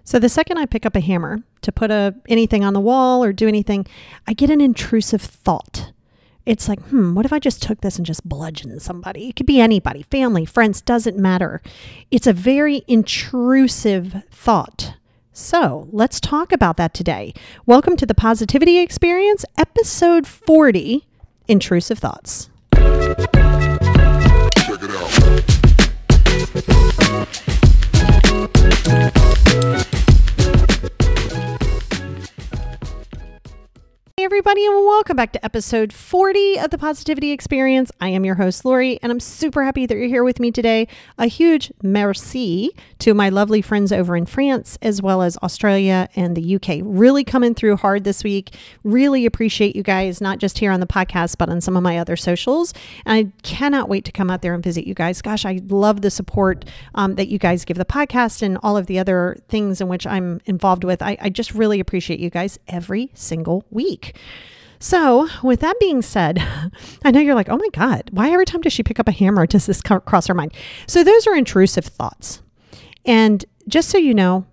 So the second I pick up a hammer to put anything on the wall or do anything, I get an intrusive thought. It's like, what if I just took this and just bludgeoned somebody? It could be anybody, family, friends, doesn't matter. It's a very intrusive thought. So let's talk about that today. Welcome to the Positivity Experience, episode 40, Intrusive Thoughts. Check it out. Hey everybody, and welcome back to episode 40 of the Positivity Experience. I am your host, Lori, and I'm super happy that you're here with me today. A huge merci to my lovely friends over in France, as well as Australia and the UK. Really coming through hard this week. Really appreciate you guys, not just here on the podcast, but on some of my other socials. And I cannot wait to come out there and visit you guys. Gosh, I love the support that you guys give the podcast and all of the other things in which I'm involved with. I just really appreciate you guys every single week. So with that being said, I know you're like, oh my God, why every time does she pick up a hammer does this cross her mind? So those are intrusive thoughts. And just so you know,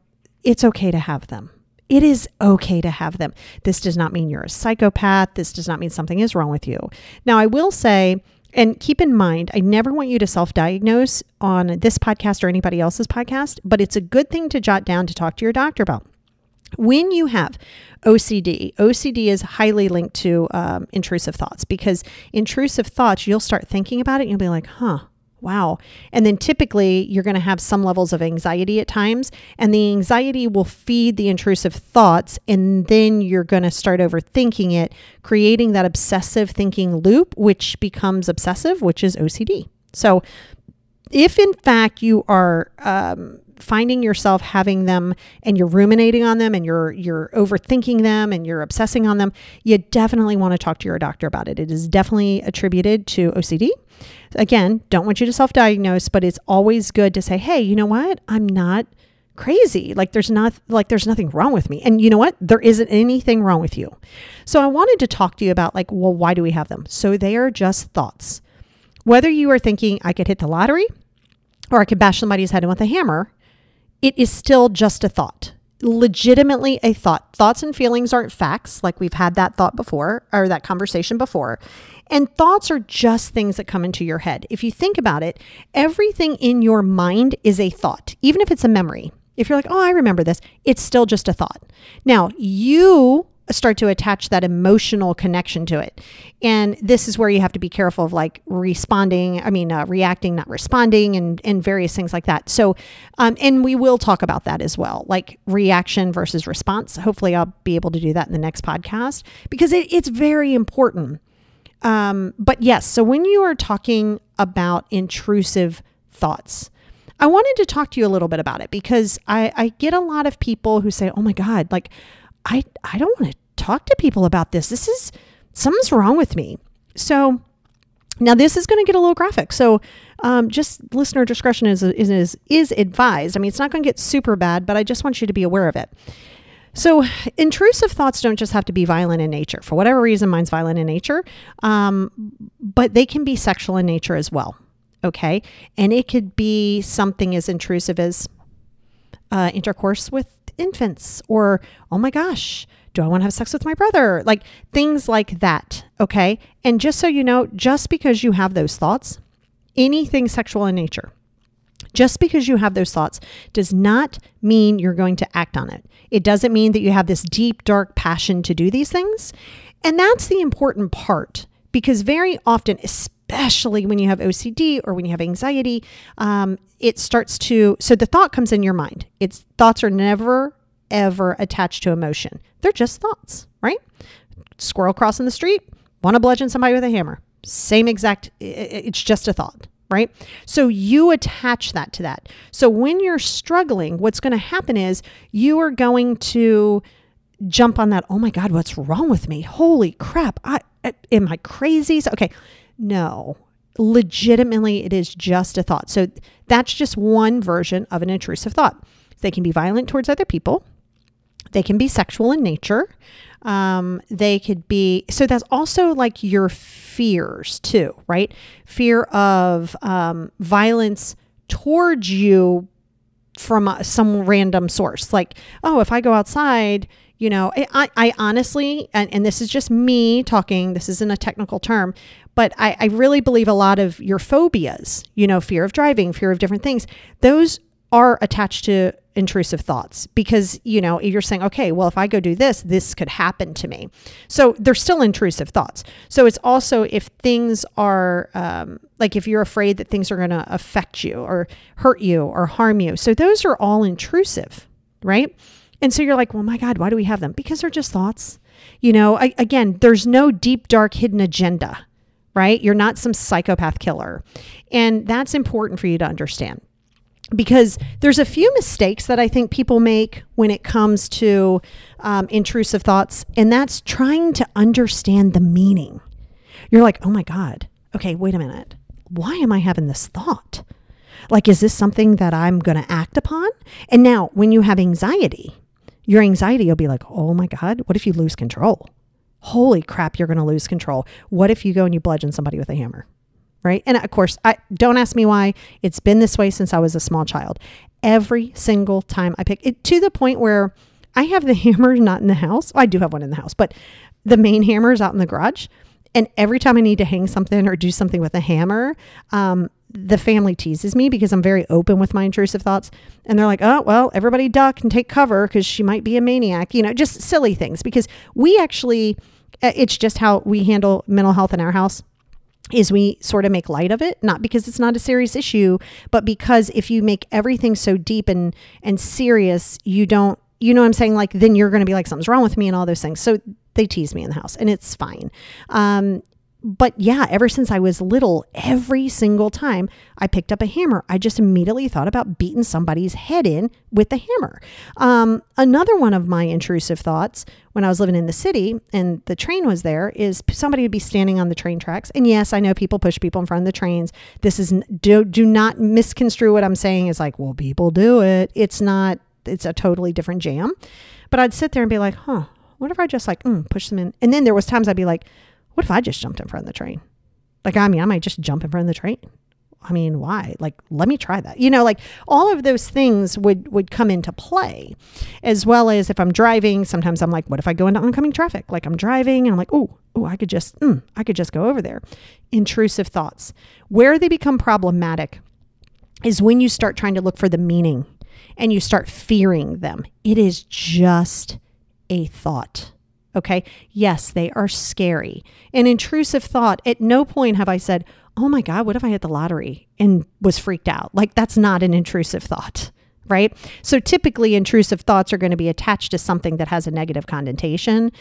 it's okay to have them. It is okay to have them. This does not mean you're a psychopath. This does not mean something is wrong with you. Now, I will say, and keep in mind, I never want you to self-diagnose on this podcast or anybody else's podcast, but it's a good thing to jot down to talk to your doctor about. When you have OCD is highly linked to intrusive thoughts, because intrusive thoughts, you'll start thinking about it and you'll be like, wow. And then typically you're going to have some levels of anxiety at times, and the anxiety will feed the intrusive thoughts. And then you're going to start overthinking it, creating that obsessive thinking loop, which becomes obsessive, which is OCD. So if in fact you are finding yourself having them and you're ruminating on them and you're overthinking them and you're obsessing on them, you definitely want to talk to your doctor about it. It is definitely attributed to OCD. Again, don't want you to self-diagnose, but it's always good to say, hey, you know what? I'm not crazy. There's nothing wrong with me. And you know what? There isn't anything wrong with you. So I wanted to talk to you about well, why do we have them? So they are just thoughts. Whether you are thinking I could hit the lottery or I could bash somebody's head in with a hammer, it is still just a thought, legitimately a thought. Thoughts and feelings aren't facts. Like we've had that thought before, or that conversation before. And thoughts are just things that come into your head. If you think about it, everything in your mind is a thought, even if it's a memory. If you're like, oh, I remember this, it's still just a thought. Now you start to attach that emotional connection to it. And this is where you have to be careful of reacting, not responding, and various things like that. So, and we will talk about that as well, like reaction versus response. Hopefully I'll be able to do that in the next podcast, because it's very important. But yes, so when you are talking about intrusive thoughts, I wanted to talk to you a little bit about it, because I get a lot of people who say, oh my God, I don't want to talk to people about this. Something's wrong with me. So now this is going to get a little graphic. So just listener discretion is advised. I mean, it's not going to get super bad, but I just want you to be aware of it. So intrusive thoughts don't just have to be violent in nature. For whatever reason, mine's violent in nature, but they can be sexual in nature as well. Okay. And it could be something as intrusive as intercourse with infants, or, oh my gosh, do I want to have sex with my brother? Things like that. Okay. And just so you know, just because you have those thoughts, anything sexual in nature, just because you have those thoughts does not mean you're going to act on it. It doesn't mean that you have this deep, dark passion to do these things. And that's the important part, because very often, especially when you have OCD or when you have anxiety, it starts to, so the thought comes in your mind. Thoughts are never, ever attached to emotion. They're just thoughts, right? Squirrel crossing the street, want to bludgeon somebody with a hammer. Same exact, it's just a thought, right? So you attach that to that. So when you're struggling, what's going to happen is you are going to jump on that, oh my God, what's wrong with me? Holy crap. Am I crazy? So, okay. No, legitimately, it is just a thought. So that's just one version of an intrusive thought. They can be violent towards other people. They can be sexual in nature. They could be, so that's also your fears too, right? Fear of violence towards you from some random source. Like, oh, if I go outside, you know, I honestly, and this is just me talking, this isn't a technical term, but I really believe a lot of your phobias, you know, fear of driving, fear of different things, those are attached to intrusive thoughts because, you know, you're saying, okay, well, if I go do this, this could happen to me. So they're still intrusive thoughts. So it's also if things are like if you're afraid that things are going to affect you or hurt you or harm you. So those are all intrusive, right? And so you're like, well, my God, why do we have them? Because they're just thoughts. You know, again, there's no deep, dark, hidden agenda, right? You're not some psychopath killer. And that's important for you to understand. Because there's a few mistakes that I think people make when it comes to intrusive thoughts, and that's trying to understand the meaning. You're like, oh my God, okay, wait a minute. Why am I having this thought? Like, is this something that I'm going to act upon? And now when you have anxiety, your anxiety will be like, oh my God, what if you lose control? Holy crap, you're going to lose control. What if you go and you bludgeon somebody with a hammer? Right? And of course, don't ask me why. It's been this way since I was a small child. Every single time I pick it, to the point where I have the hammer not in the house. Well, I do have one in the house, but the main hammer is out in the garage. And every time I need to hang something or do something with a hammer, the family teases me because I'm very open with my intrusive thoughts. And they're like, oh, well, everybody duck and take cover because she might be a maniac, you know, just silly things. Because we actually, it's just how we handle mental health in our house. Is we sort of make light of it, not because it's not a serious issue, but because if you make everything so deep and serious, you don't, you know what I'm saying? Like, then you're going to be like, something's wrong with me and all those things. So they tease me in the house and it's fine. But yeah, ever since I was little, every single time I picked up a hammer, I just immediately thought about beating somebody's head in with the hammer. Another one of my intrusive thoughts when I was living in the city and the train was there is somebody would be standing on the train tracks. And yes, I know people push people in front of the trains. This is, do not misconstrue what I'm saying is like, well, people do it. It's not, it's a totally different jam. But I'd sit there and be like, huh, what if I just like push them in? And then there was times I'd be like, what if I just jumped in front of the train? Like, I mean, I might just jump in front of the train. I mean, why? Like, let me try that. You know, like all of those things would come into play, as well as if I'm driving, sometimes I'm like, what if I go into oncoming traffic? Like I'm driving and I'm like, oh, I could just go over there. Intrusive thoughts. Where they become problematic is when you start trying to look for the meaning and you start fearing them. It is just a thought. Okay. Yes, they are scary. An intrusive thought, at no point have I said, oh my God, what if I hit the lottery and was freaked out? Like that's not an intrusive thought, right? So typically intrusive thoughts are going to be attached to something that has a negative connotation.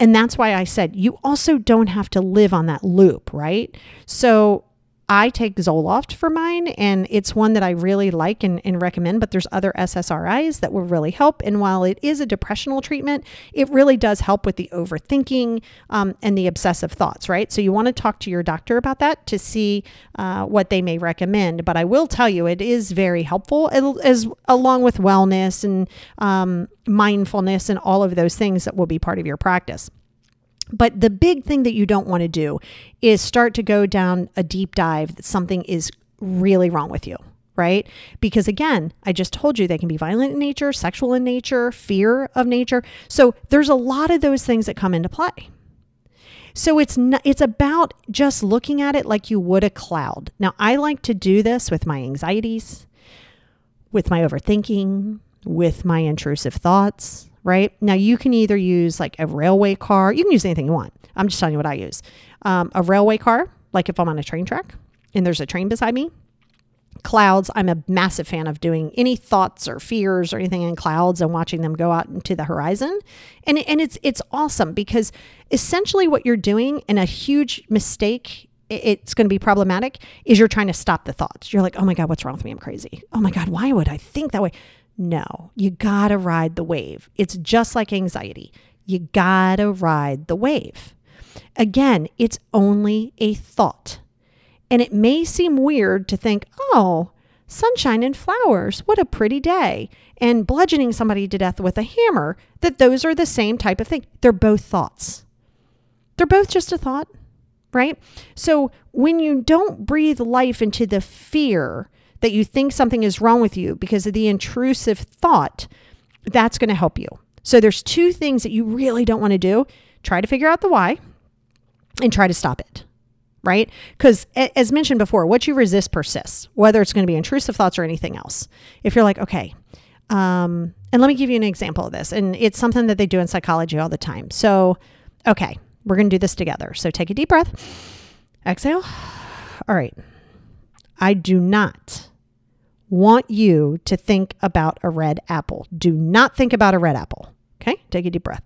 And that's why I said, you also don't have to live on that loop, right? So I take Zoloft for mine, and it's one that I really like and recommend, but there's other SSRIs that will really help. And while it is a depressional treatment, it really does help with the overthinking and the obsessive thoughts, right? So you want to talk to your doctor about that to see what they may recommend. But I will tell you, it is very helpful, as along with wellness and mindfulness and all of those things that will be part of your practice. But the big thing that you don't want to do is start to go down a deep dive that something is really wrong with you, right? Because again, I just told you they can be violent in nature, sexual in nature, fear of nature. So there's a lot of those things that come into play. So it's about just looking at it like you would a cloud. Now, I like to do this with my anxieties, with my overthinking, with my intrusive thoughts. Right? Now you can either use like a railway car. You can use anything you want. I'm just telling you what I use. A railway car, like if I'm on a train track and there's a train beside me. Clouds, I'm a massive fan of doing any thoughts or fears or anything in clouds and watching them go out into the horizon. And it's awesome because essentially what you're doing, and a huge mistake, it's going to be problematic, is you're trying to stop the thoughts. You're like, oh my God, what's wrong with me? I'm crazy. Oh my God, why would I think that way? No, you gotta ride the wave. It's just like anxiety. You gotta ride the wave. Again, it's only a thought. And it may seem weird to think, oh, sunshine and flowers, what a pretty day. And bludgeoning somebody to death with a hammer, that those are the same type of thing. They're both thoughts. They're both just a thought, right? So when you don't breathe life into the fear that you think something is wrong with you because of the intrusive thought, that's going to help you. So there's two things that you really don't want to do. Try to figure out the why and try to stop it, right? Because as mentioned before, what you resist persists, whether it's going to be intrusive thoughts or anything else. If you're like, okay, and let me give you an example of this. And it's something that they do in psychology all the time. So, okay, we're going to do this together. So take a deep breath, exhale. All right. I do not want you to think about a red apple. Do not think about a red apple. Okay. Take a deep breath.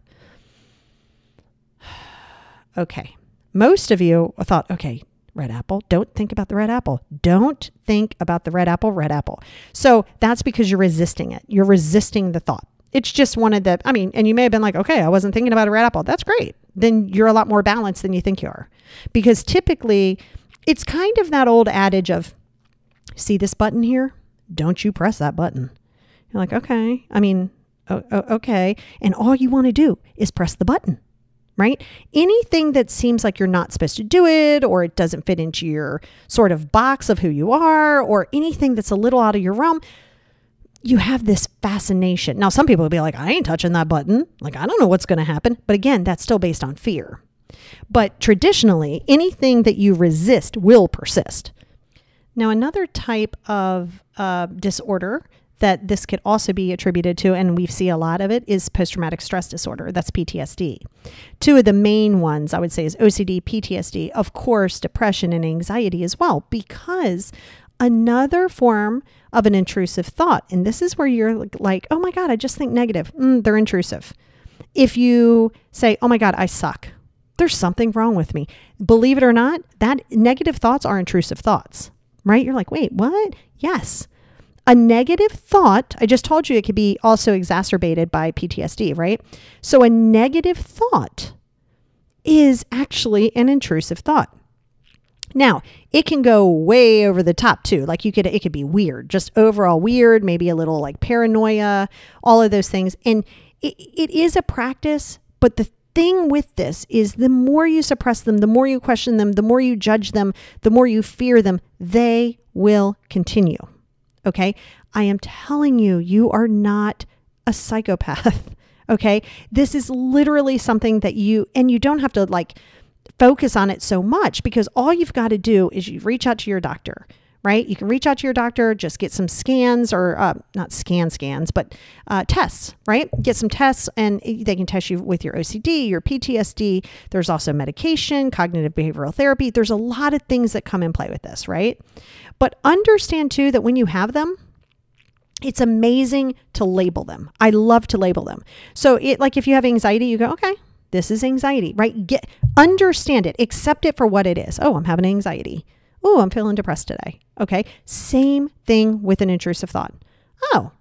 Okay. Most of you thought, okay, red apple. Don't think about the red apple. Don't think about the red apple, red apple. So that's because you're resisting it. You're resisting the thought. It's just one of the, and you may have been like, okay, I wasn't thinking about a red apple. That's great. Then you're a lot more balanced than you think you are. Because typically it's kind of that old adage of, see this button here? Don't you press that button. You're like, okay, okay. And all you want to do is press the button, right? Anything that seems like you're not supposed to do it, or it doesn't fit into your sort of box of who you are, or anything that's a little out of your realm, you have this fascination. Now, some people will be like, I ain't touching that button. Like, I don't know what's going to happen. But again, that's still based on fear. But traditionally, anything that you resist will persist. Now, another type of disorder that this could also be attributed to, and we see a lot of it, is post-traumatic stress disorder. That's PTSD. Two of the main ones I would say is OCD, PTSD, of course, depression and anxiety as well, because another form of an intrusive thought, and this is where you're like, oh my God, I just think negative. They're intrusive. If you say, oh my God, I suck. There's something wrong with me. Believe it or not, that negative thoughts are intrusive thoughts, right? You're like, wait, what? Yes. A negative thought, I just told you it could be also exacerbated by PTSD, right? So a negative thought is actually an intrusive thought. Now, it can go way over the top too. Like it could be weird, just overall weird, maybe a little like paranoia, all of those things. And it is a practice, but the thing with this is the more you suppress them, the more you question them, the more you judge them, the more you fear them, they will continue. Okay. I am telling you, you are not a psychopath. Okay. This is literally something that you don't have to like focus on it so much, because all you've got to do is you reach out to your doctor, right? You can reach out to your doctor, just get some scans or not scans, but tests, right? Get some tests and they can test you with your OCD, your PTSD. There's also medication, cognitive behavioral therapy. There's a lot of things that come in play with this, right? But understand too that when you have them, it's amazing to label them. I love to label them. So like if you have anxiety, you go, okay, this is anxiety, right? Understand it, accept it for what it is. Oh, I'm having anxiety. Oh, I'm feeling depressed today. Okay. Same thing with an intrusive thought. Oh,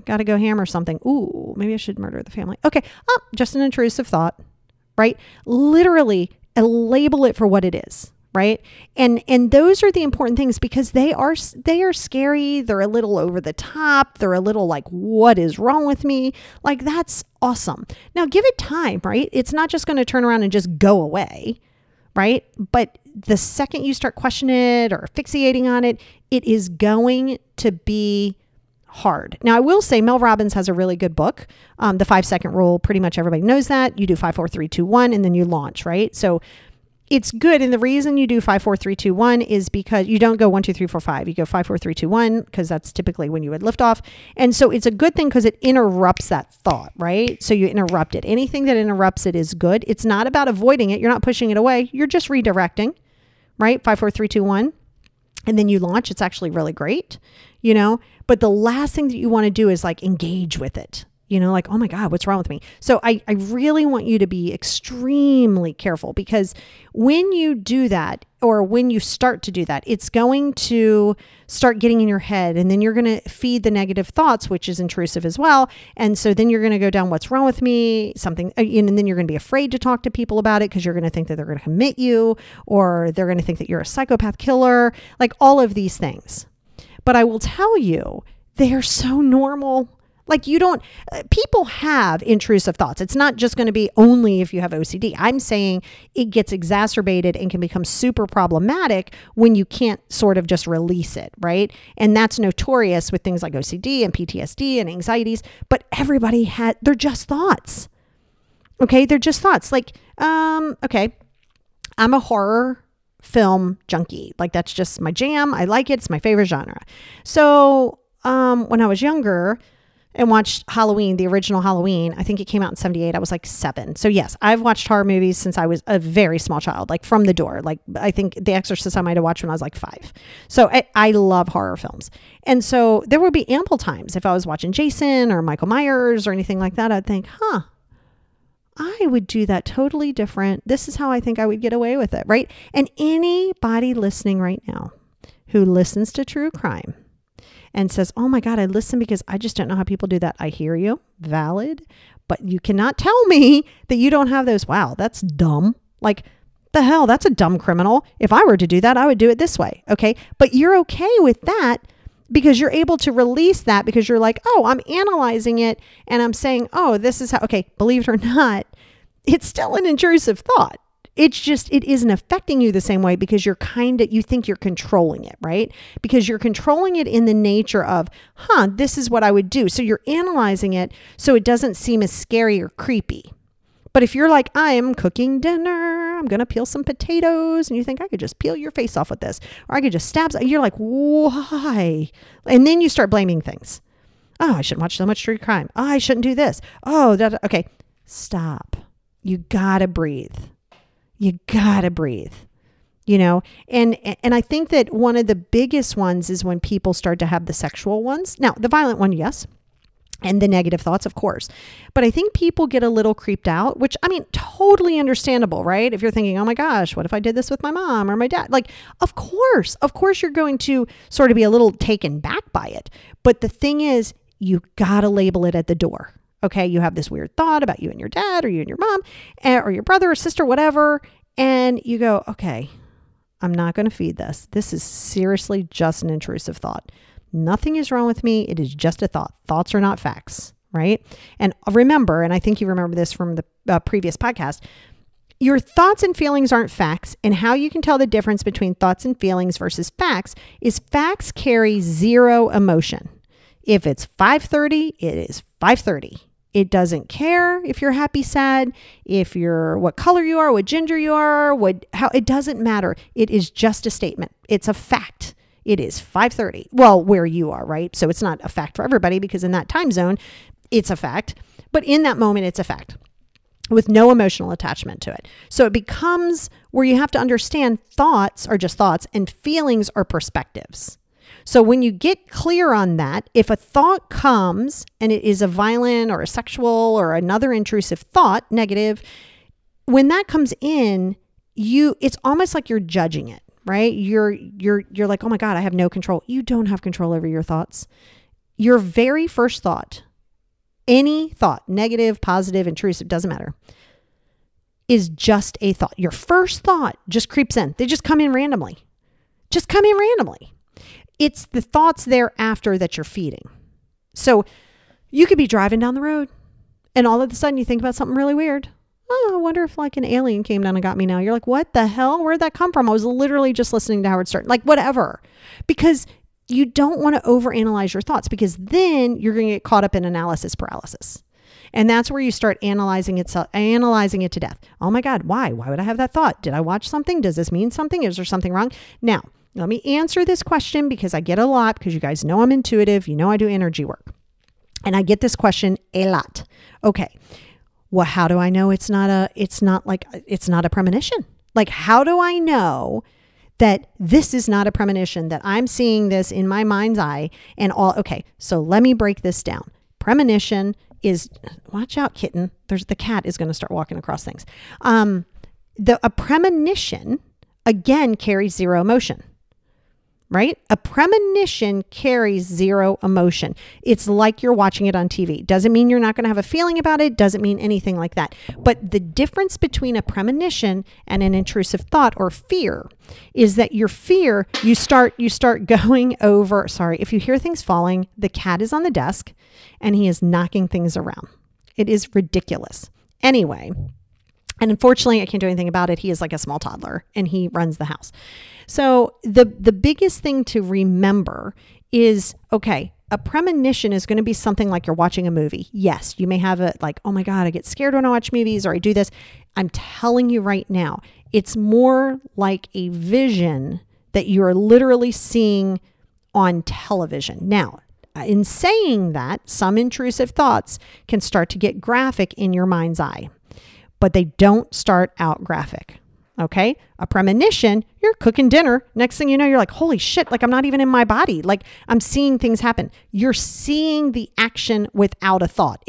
got to go hammer something. Ooh, maybe I should murder the family. Okay. Oh, just an intrusive thought, right? Literally label it for what it is, right? And those are the important things, because they are scary. They're a little over the top. They're a little like, what is wrong with me? Like, that's awesome. Now give it time, right? It's not just going to turn around and just go away, right? But the second you start questioning it or fixating on it, it is going to be hard. Now, I will say Mel Robbins has a really good book, The 5-Second Rule. Pretty much everybody knows that. You do 5, 4, 3, 2, 1, and then you launch, right? So it's good. And the reason you do 5, 4, 3, 2, 1 is because you don't go 1, 2, 3, 4, 5. You go 5, 4, 3, 2, 1, because that's typically when you would lift off. And so it's a good thing because it interrupts that thought, right? So you interrupt it. Anything that interrupts it is good. It's not about avoiding it. You're not pushing it away. You're just redirecting, right? 5, 4, 3, 2, 1. And then you launch. It's actually really great, but the last thing that you want to do is like engage with it. Like, oh my God, what's wrong with me? So I really want you to be extremely careful, because when you do that, or when you start to do that, it's going to start getting in your head, and then you're going to feed the negative thoughts, which is intrusive as well. And so then you're going to go down, what's wrong with me? Something, and then you're going to be afraid to talk to people about it, because you're going to think that they're going to commit you, or they're going to think that you're a psychopath killer, like all of these things. But I will tell you, they are so normal. Like people have intrusive thoughts. It's not just going to be only if you have OCD. I'm saying it gets exacerbated and can become super problematic when you can't sort of just release it, right? And that's notorious with things like OCD and PTSD and anxieties, but they're just thoughts. Okay. They're just thoughts. Like, okay, I'm a horror film junkie. Like that's just my jam. I like it. It's my favorite genre. So, when I was younger, and watched Halloween, the original Halloween. I think it came out in 78. I was like 7. So yes, I've watched horror movies since I was a very small child, like from the door. Like I think The Exorcist I might have watched when I was like 5. So I love horror films. And so there would be ample times if I was watching Jason or Michael Myers or anything like that, I'd think, I would do that totally different. This is how I think I would get away with it, right? And anybody listening right now who listens to true crime and says, oh my God, I listen because I just don't know how people do that. I hear you. Valid. But you cannot tell me that you don't have those. Wow, that's dumb. Like, the hell, that's a dumb criminal. If I were to do that, I would do it this way. Okay. But you're okay with that because you're able to release that because you're like, oh, I'm analyzing it and I'm saying, oh, this is how, okay, believe it or not, it's still an intrusive thought. It's just, it isn't affecting you the same way because you think you're controlling it, right? Because you're controlling it in the nature of, this is what I would do. So you're analyzing it so it doesn't seem as scary or creepy. But if you're like, I'm cooking dinner, I'm going to peel some potatoes, and you think I could just peel your face off with this, or I could just stab, you're like, why? And then you start blaming things. Oh, I shouldn't watch so much true crime. Oh, I shouldn't do this. Oh, okay. Stop. You got to breathe. You gotta breathe, and I think that one of the biggest ones is when people start to have the sexual ones. Now, the violent one, yes, and the negative thoughts, of course. But I think people get a little creeped out, which, I mean, totally understandable, right? If you're thinking, oh my gosh, what if I did this with my mom or my dad? Like, of course you're going to sort of be a little taken back by it. But the thing is, you gotta label it at the door. Okay, you have this weird thought about you and your dad or you and your mom or your brother or sister, whatever. And you go, okay, I'm not going to feed this. This is seriously just an intrusive thought. Nothing is wrong with me. It is just a thought. Thoughts are not facts, right? And remember, and I think you remember this from the previous podcast, your thoughts and feelings aren't facts. And how you can tell the difference between thoughts and feelings versus facts is facts carry 0 emotion. If it's 5:30, it is 5:30. It doesn't care if you're happy, sad, what color you are, what gender you are, it doesn't matter. It is just a statement. It's a fact. It is 5:30. Well, where you are, right? So it's not a fact for everybody because in that time zone, it's a fact. But in that moment, it's a fact with no emotional attachment to it. So it becomes where you have to understand thoughts are just thoughts and feelings are perspectives. So when you get clear on that, if a thought comes and it is a violent or a sexual or another intrusive thought, negative, when that comes in, it's almost like you're judging it, right? You're like, oh my God, I have no control. You don't have control over your thoughts. Your very first thought, any thought, negative, positive, intrusive, doesn't matter, is just a thought. Your first thought just creeps in. They just come in randomly. It's the thoughts thereafter that you're feeding. So you could be driving down the road and all of a sudden you think about something really weird. Oh, I wonder if like an alien came down and got me now. You're like, what the hell? Where'd that come from? I was literally just listening to Howard Stern. Like whatever. Because you don't want to overanalyze your thoughts because then you're going to get caught up in analysis paralysis. And that's where you start analyzing it to death. Oh my God, why? Why would I have that thought? Did I watch something? Does this mean something? Is there something wrong? Now, let me answer this question because I get a lot because you guys know I'm intuitive. You know I do energy work. And I get this question a lot. Okay. Well, how do I know it's not a premonition? Like, how do I know that this is not a premonition, that I'm seeing this in my mind's eye and all? Okay. So let me break this down. Premonition is, watch out, kitten. The cat is going to start walking across things. A premonition again carries 0 emotion. right? A premonition carries zero emotion. It's like you're watching it on TV. Doesn't mean you're not going to have a feeling about it. Doesn't mean anything like that. But the difference between a premonition and an intrusive thought or fear is that your fear, you start going over, sorry, if you hear things falling, the cat is on the desk and he is knocking things around. It is ridiculous. Anyway, and unfortunately, I can't do anything about it. He is like a small toddler and he runs the house. So the biggest thing to remember is, okay, a premonition is going to be something like you're watching a movie. Yes, you may have it like, oh my God, I get scared when I watch movies or I do this. I'm telling you right now, it's more like a vision that you're literally seeing on television. Now, in saying that, some intrusive thoughts can start to get graphic in your mind's eye, but they don't start out graphic. Okay. A premonition, you're cooking dinner. Next thing you know, you're like, holy shit, like I'm not even in my body. Like I'm seeing things happen. You're seeing the action without a thought.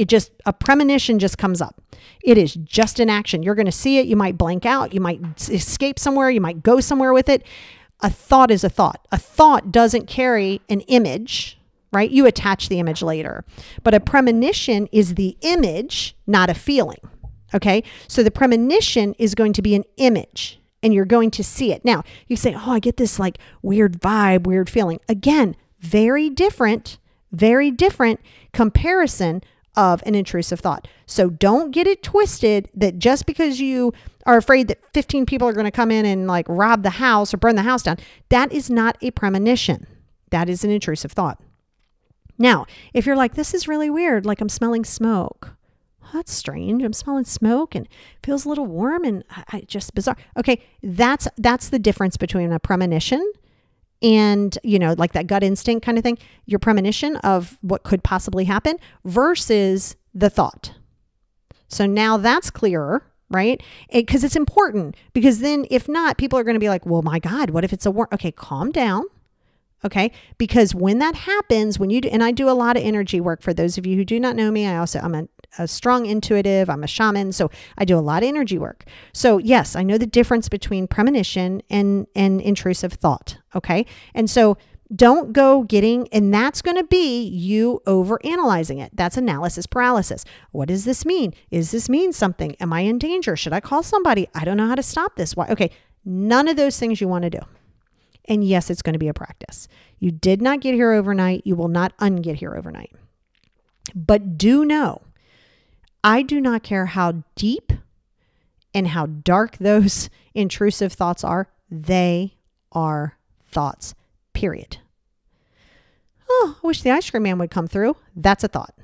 A premonition just comes up. It is just an action. You're going to see it. You might blank out. You might escape somewhere. You might go somewhere with it. A thought is a thought. A thought doesn't carry an image, right? You attach the image later, but a premonition is the image, not a feeling. Okay. So the premonition is going to be an image and you're going to see it. Now you say, oh, I get this like weird vibe, weird feeling. Again, very different comparison of an intrusive thought. So don't get it twisted that just because you are afraid that 15 people are going to come in and like rob the house or burn the house down, that is not a premonition. That is an intrusive thought. Now, if you're like, this is really weird, like I'm smelling smoke. That's strange. I'm smelling smoke and it feels a little warm and just bizarre. Okay. That's the difference between a premonition and, like that gut instinct kind of thing, your premonition of what could possibly happen versus the thought. So now that's clearer, right? Because it's important, because then if not, people are going to be like, well, my God, what if it's a warm? Okay. Calm down. Okay. Because when that happens, when you do, and I do a lot of energy work for those of you who do not know me, I'm a strong intuitive, I'm a shaman. So I do a lot of energy work. So yes, I know the difference between premonition and intrusive thought. Okay. And so don't go and that's going to be you overanalyzing it. That's analysis paralysis. What does this mean? Is this mean something? Am I in danger? Should I call somebody? I don't know how to stop this. Why? Okay. None of those things you want to do. And yes, it's going to be a practice. You did not get here overnight. You will not unget here overnight. But do know, I do not care how deep and how dark those intrusive thoughts are. They are thoughts, period. Oh, I wish the ice cream man would come through. That's a thought.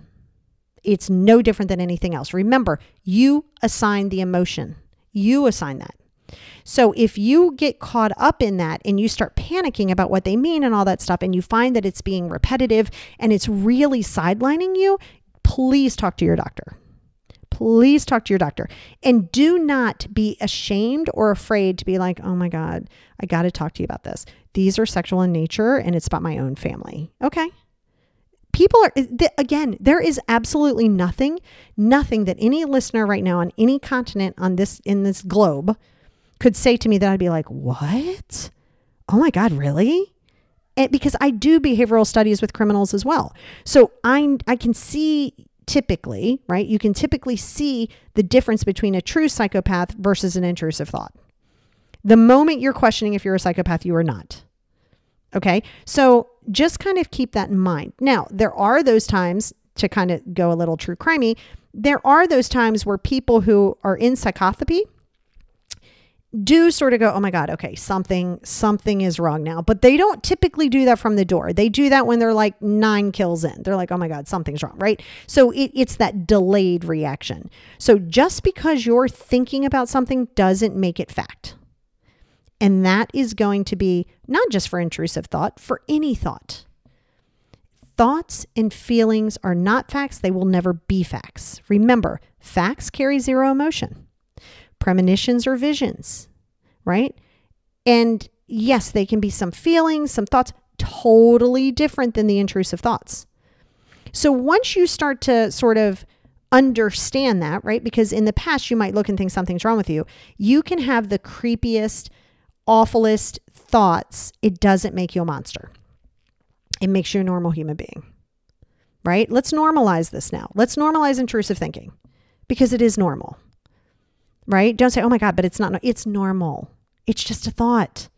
It's no different than anything else. Remember, you assign the emotion. You assign that. So if you get caught up in that and you start panicking about what they mean and all that stuff, and you find that it's being repetitive and it's really sidelining you, please talk to your doctor. Please talk to your doctor, and do not be ashamed or afraid to be like, oh my God, I got to talk to you about this. These are sexual in nature and it's about my own family. Okay. People are, again, there is absolutely nothing that any listener right now on any continent in this globe could say to me that I'd be like, what? Oh my God, really? And because I do behavioral studies with criminals as well. So I can see typically, right? You can typically see the difference between a true psychopath versus an intrusive thought. The moment you're questioning if you're a psychopath, you are not. Okay. So just kind of keep that in mind. Now, there are those times, to kind of go a little true crimey, there are those times where people who are in psychopathy do sort of go, oh my God, okay, something is wrong now. But they don't typically do that from the door. They do that when they're like 9 kills in. They're like, oh my God, something's wrong, right? So it's that delayed reaction. So just because you're thinking about something doesn't make it fact. And that is going to be not just for intrusive thought, for any thought. Thoughts and feelings are not facts. They will never be facts. Remember, facts carry zero emotion. Premonitions or visions, right? And yes, they can be some feelings, some thoughts, totally different than the intrusive thoughts. So once you start to sort of understand that, right? Because in the past, you might look and think something's wrong with you. You can have the creepiest, awfulest thoughts, it doesn't make you a monster. It makes you a normal human being, right? Let's normalize this now. Let's normalize intrusive thinking because it is normal, right? Don't say, oh my God, but it's not. It's normal. It's just a thought.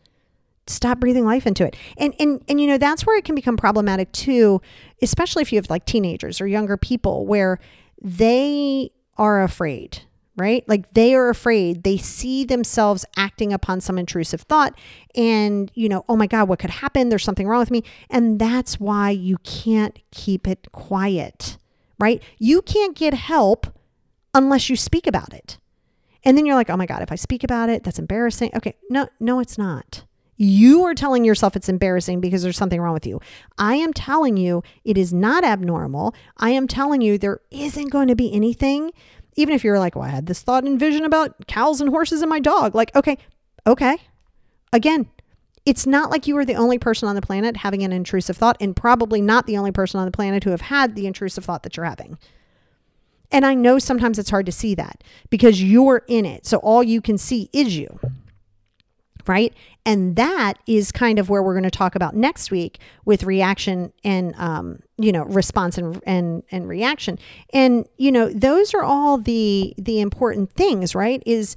Stop breathing life into it. And that's where it can become problematic too, especially if you have like teenagers or younger people where they are afraid, right? Like they are afraid. They see themselves acting upon some intrusive thought and, oh my God, what could happen? There's something wrong with me. And that's why you can't keep it quiet, right? You can't get help unless you speak about it. And then you're like, oh my God, if I speak about it, that's embarrassing. Okay. No, it's not. You are telling yourself it's embarrassing because there's something wrong with you. I am telling you it is not abnormal. I am telling you there isn't going to be anything. Even if you're like, well, I had this thought and vision about cows and horses and my dog. Like, okay. Again, it's not like you are the only person on the planet having an intrusive thought and probably not the only person on the planet who have had the intrusive thought that you're having. And I know sometimes it's hard to see that because you're in it. So all you can see is you. Right? And that is kind of where we're going to talk about next week with reaction and, response and reaction. And, those are all the important things, right? Is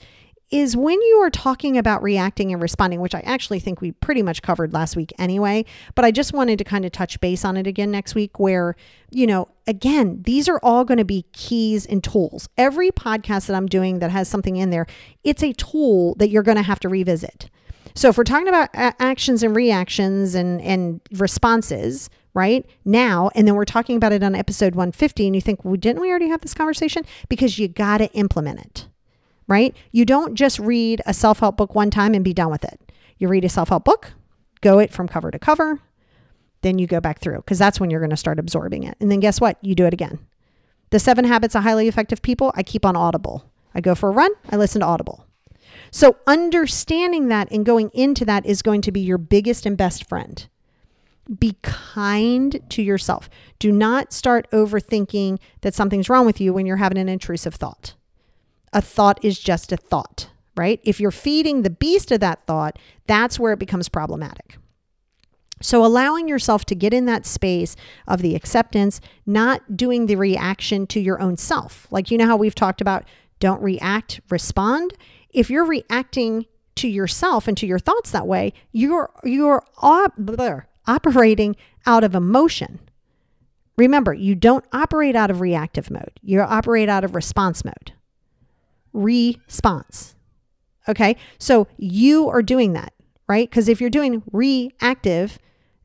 when you are talking about reacting and responding, which I actually think we pretty much covered last week anyway, but I just wanted to kind of touch base on it again next week where, again, these are all going to be keys and tools. Every podcast that I'm doing that has something in there, it's a tool that you're going to have to revisit. So if we're talking about actions and reactions and responses right now, and then we're talking about it on episode 150 and you think, well, didn't we already have this conversation? Because you got to implement it, right? You don't just read a self-help book one time and be done with it. You read a self-help book, go it from cover to cover, then you go back through because that's when you're going to start absorbing it. And then guess what? You do it again. The 7 Habits of Highly Effective People, I keep on Audible. I go for a run, I listen to Audible. So understanding that and going into that is going to be your biggest and best friend. Be kind to yourself. Do not start overthinking that something's wrong with you when you're having an intrusive thought. A thought is just a thought, right? If you're feeding the beast of that thought, that's where it becomes problematic. So allowing yourself to get in that space of the acceptance, not doing the reaction to your own self. Like, how we've talked about don't react, respond. If you're reacting to yourself and to your thoughts that way, you're operating out of emotion. Remember, you don't operate out of reactive mode. You operate out of response mode. Response. Okay. So you are doing that, right? Because if you're doing reactive,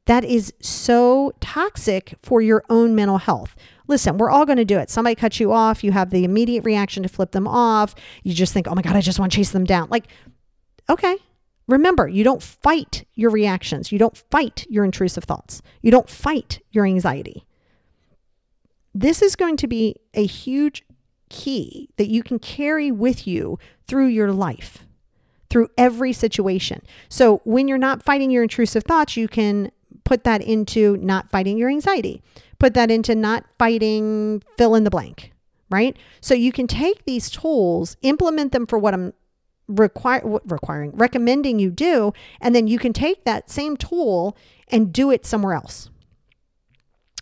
that is so toxic for your own mental health. Listen, we're all going to do it. Somebody cuts you off. You have the immediate reaction to flip them off. You just think, oh my God, I just want to chase them down. Like, okay. Remember, you don't fight your reactions. You don't fight your intrusive thoughts. You don't fight your anxiety. This is going to be a huge key that you can carry with you through your life, through every situation. So when you're not fighting your intrusive thoughts, you can put that into not fighting your anxiety. Put that into not fighting fill in the blank, right? So you can take these tools, implement them for what I'm recommending you do, and then you can take that same tool and do it somewhere else.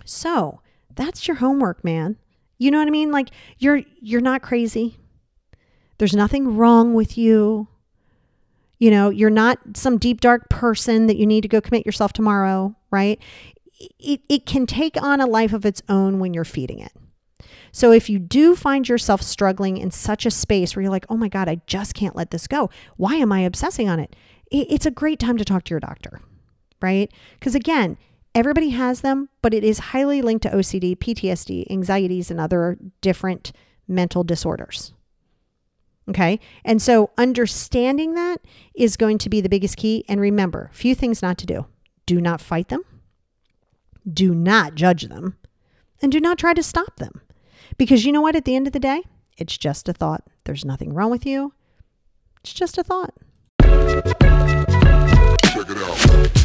So that's your homework, man. You know what I mean? Like you're not crazy. There's nothing wrong with you. You're not some deep, dark person that you need to go commit yourself tomorrow, right? It can take on a life of its own when you're feeding it. So if you do find yourself struggling in such a space where you're like, oh my God, I just can't let this go. Why am I obsessing on it? It's a great time to talk to your doctor, right? Because again, everybody has them, but it is highly linked to OCD, PTSD, anxieties, and other different mental disorders. Okay. And so understanding that is going to be the biggest key. And remember, a few things not to do. Do not fight them. Do not judge them. And do not try to stop them. Because you know what? At the end of the day, it's just a thought. There's nothing wrong with you. It's just a thought. Check it out.